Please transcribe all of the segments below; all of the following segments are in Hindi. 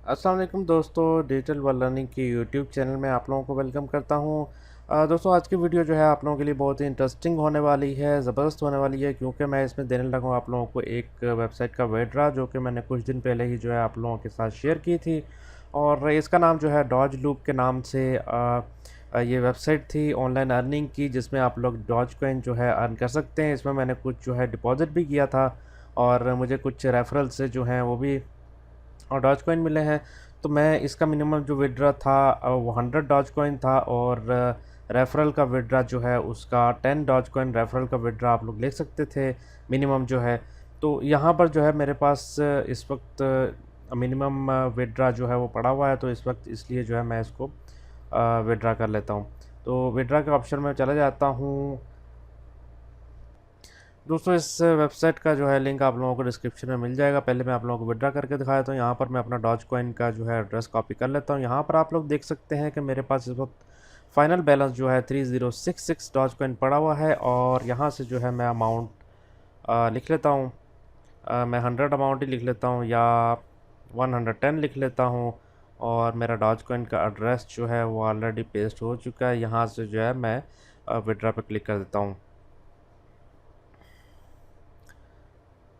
अस्सलाम वालेकुम दोस्तों, डिजिटल वर्ल्ड लर्निंग की यूट्यूब चैनल में आप लोगों को वेलकम करता हूं। दोस्तों, आज की वीडियो जो है आप लोगों के लिए बहुत ही इंटरेस्टिंग होने वाली है, ज़बरदस्त होने वाली है, क्योंकि मैं इसमें देने लगा हूं आप लोगों को एक वेबसाइट का विड्रा जो कि मैंने कुछ दिन पहले ही जो है आप लोगों के साथ शेयर की थी। और इसका नाम जो है डॉज लूप के नाम से ये वेबसाइट थी ऑनलाइन अर्निंग की, जिसमें आप लोग डॉज कॉइन जो है अर्न कर सकते हैं। इसमें मैंने कुछ जो है डिपॉजिट भी किया था और मुझे कुछ रेफरल से जो हैं वो भी और डॉज कॉइन मिले हैं। तो मैं इसका मिनिमम जो विड्रा था वो 100 डॉज कॉइन था, और रेफरल का विड्रा जो है उसका 10 डॉज कॉइन रेफरल का विड्रा आप लोग ले सकते थे मिनिमम जो है। तो यहाँ पर जो है मेरे पास इस वक्त मिनिमम विड्रा जो है वो पड़ा हुआ है, तो इस वक्त इसलिए जो है मैं इसको विड्रा कर लेता हूँ। तो विड्रा के ऑप्शन में चला जाता हूँ। दोस्तों, इस वेबसाइट का जो है लिंक आप लोगों को डिस्क्रिप्शन में मिल जाएगा। पहले मैं आप लोगों को विड्रा करके दिखाया था। यहाँ पर मैं अपना डॉज कॉइन का जो है एड्रेस कॉपी कर लेता हूँ। यहाँ पर आप लोग देख सकते हैं कि मेरे पास इस वक्त फाइनल बैलेंस जो है 3066 डॉज कॉइन पड़ा हुआ है। और यहाँ से जो है मैं अमाउंट लिख लेता हूँ। मैं 100 अमाउंट ही लिख लेता हूँ, या 110 लिख लेता हूँ। और मेरा डॉज कॉइन का एड्रेस जो है वो ऑलरेडी पेस्ट हो चुका है। यहाँ से जो है मैं विड्रा पर क्लिक कर देता हूँ।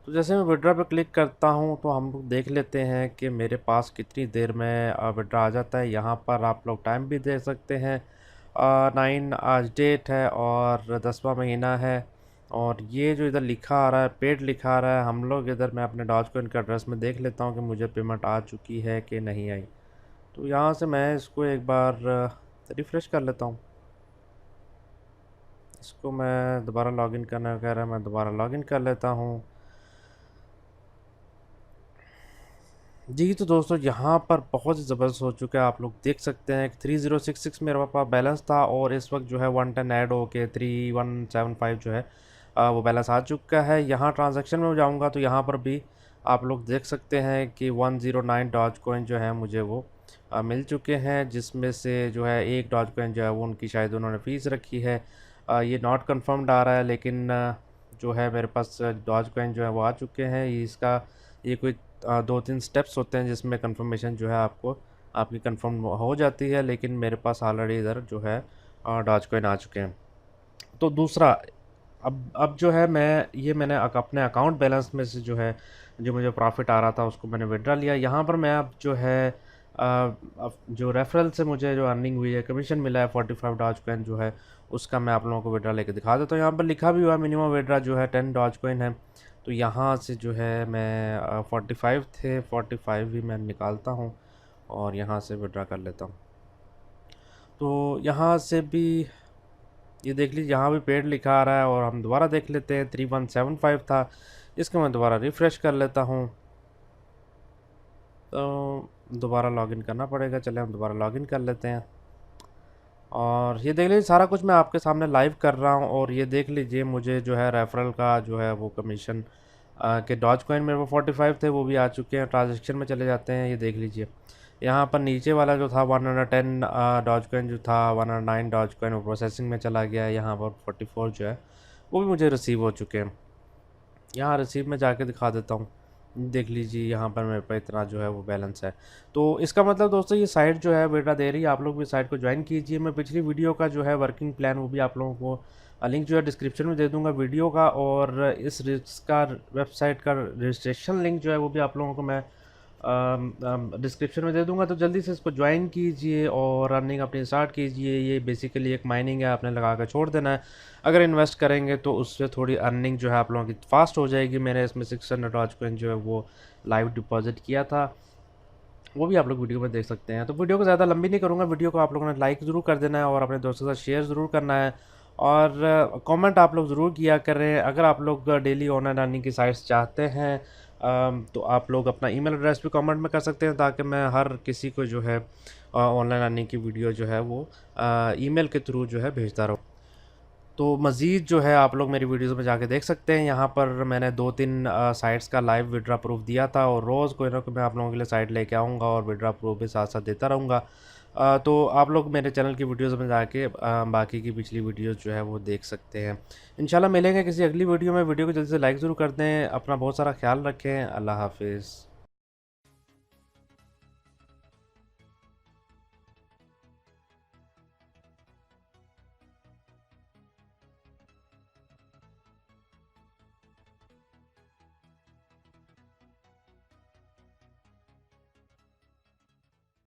तो जैसे मैं विड्रा पे क्लिक करता हूँ तो हम लोग देख लेते हैं कि मेरे पास कितनी देर में विड्रा आ जाता है। यहाँ पर आप लोग टाइम भी देख सकते हैं। 9 आज डेट है और 10वां महीना है। और ये जो इधर लिखा आ रहा है, पेड लिखा आ रहा है, हम लोग इधर मैं अपने डॉज कॉइन का एड्रेस में देख लेता हूँ कि मुझे पेमेंट आ चुकी है कि नहीं आई। तो यहाँ से मैं इसको एक बार रिफ़्रेश कर लेता हूँ। इसको मैं दोबारा लॉगिन करना कह रहा है, मैं दोबारा लॉगिन कर लेता हूँ। जी, तो दोस्तों यहाँ पर बहुत ही ज़बरदस्त हो चुका है। आप लोग देख सकते हैं कि 3066 मेरे पास बैलेंस था, और इस वक्त जो है 110 ऐड हो के 3175 जो है वो बैलेंस आ चुका है। यहाँ ट्रांजैक्शन में जाऊँगा तो यहाँ पर भी आप लोग देख सकते हैं कि 109 डॉज कॉइन जो है मुझे वो मिल चुके हैं, जिसमें से जो है एक डॉज कॉइन जो है वो उनकी शायद उन्होंने फ़ीस रखी है। ये नॉट कन्फर्म्ड आ रहा है, लेकिन जो है मेरे पास डॉज कॉइन जो है वो आ चुके हैं। ये कोई 2-3 स्टेप्स होते हैं जिसमें कंफर्मेशन जो है आपको आपकी कंफर्म हो जाती है, लेकिन मेरे पास ऑलरेडी इधर जो है डॉज कॉइन आ चुके हैं। तो दूसरा, अब जो है मैंने अपने अकाउंट बैलेंस में से जो है जो मुझे प्रॉफिट आ रहा था उसको मैंने विड्रा लिया। यहाँ पर मैं अब जो है अब जो रेफरल से मुझे जो अर्निंग हुई है, कमीशन मिला है 45 डॉज कॉइन जो है, उसका मैं आप लोगों को विड्रा लेके दिखा देता हूँ। यहाँ पर लिखा भी हुआ है मिनिमम विड्रा जो है 10 डॉज कॉइन है। तो यहाँ से जो है मैं 45 थे, 45 भी मैं निकालता हूँ और यहाँ से विड्रा कर लेता हूँ। तो यहाँ से भी ये देख लीजिए, यहाँ भी पेड लिखा आ रहा है, और हम दोबारा देख लेते हैं 3175 था। इसको मैं दोबारा रिफ़्रेश कर लेता हूँ। तो दोबारा लॉगिन करना पड़ेगा। चलिए हम दोबारा लॉगिन कर लेते हैं। और ये देख लीजिए, सारा कुछ मैं आपके सामने लाइव कर रहा हूँ। और ये देख लीजिए, मुझे जो है रेफरल का जो है वो कमीशन के डॉज कॉइन मेरे को 45 थे, वो भी आ चुके हैं। ट्रांजेक्शन में चले जाते हैं। ये देख लीजिए, यहाँ पर नीचे वाला जो था 110 डॉज कॉइन जो था, 109 डॉज कॉइन वो प्रोसेसिंग में चला गया है। यहाँ पर 44 जो है वो भी मुझे रिसीव हो चुके हैं। यहाँ रिसीव में जाके दिखा देता हूँ। देख लीजिए, यहाँ पर मेरे पास इतना जो है वो बैलेंस है। तो इसका मतलब दोस्तों, ये साइट जो है बेटा दे रही है, आप लोग भी साइट को ज्वाइन कीजिए। मैं पिछली वीडियो का जो है वर्किंग प्लान वो भी आप लोगों को लिंक जो है डिस्क्रिप्शन में दे दूंगा वीडियो का, और इसका वेबसाइट का रजिस्ट्रेशन लिंक जो है वो भी आप लोगों को मैं डिस्क्रिप्शन में दे दूंगा। तो जल्दी से इसको ज्वाइन कीजिए और रनिंग अपनी स्टार्ट कीजिए। ये बेसिकली एक माइनिंग है, आपने लगा कर छोड़ देना है। अगर इन्वेस्ट करेंगे तो उससे थोड़ी अर्निंग जो है आप लोगों की फास्ट हो जाएगी। मैंने इसमें 600 डॉज कॉइन जो है वो लाइव डिपॉजिट किया था, वो भी आप लोग वीडियो में देख सकते हैं। तो वीडियो को ज़्यादा लंबी नहीं करूँगा। वीडियो को आप लोगों ने लाइक ज़रूर कर देना है और अपने दोस्तों के साथ शेयर ज़रूर करना है, और कमेंट आप लोग ज़रूर किया करें। अगर आप लोग डेली ऑनलाइन अर्निंग की साइट्स चाहते हैं तो आप लोग अपना ईमेल एड्रेस भी कमेंट में कर सकते हैं, ताकि मैं हर किसी को जो है ऑनलाइन अर्निंग की वीडियो जो है वो ईमेल के थ्रू जो है भेजता रहूँ। तो मज़ीद जो है आप लोग मेरी वीडियोज़ में जाके देख सकते हैं। यहाँ पर मैंने 2-3 साइट्स का लाइव विड्रा प्रूफ दिया था, और रोज़ कोई ना कोई मैं आप लोगों के लिए साइट लेके आऊँगा और विड्रा प्रूफ भी साथ साथ देता रहूँगा। तो आप लोग मेरे चैनल की वीडियोज़ में जाके बाकी की पिछली वीडियोज़ जो है वो देख सकते हैं। इंशाल्लाह मिलेंगे किसी अगली वीडियो में। वीडियो को जल्दी से लाइक ज़रूर कर दें। अपना बहुत सारा ख्याल रखें। अल्लाह हाफिज़।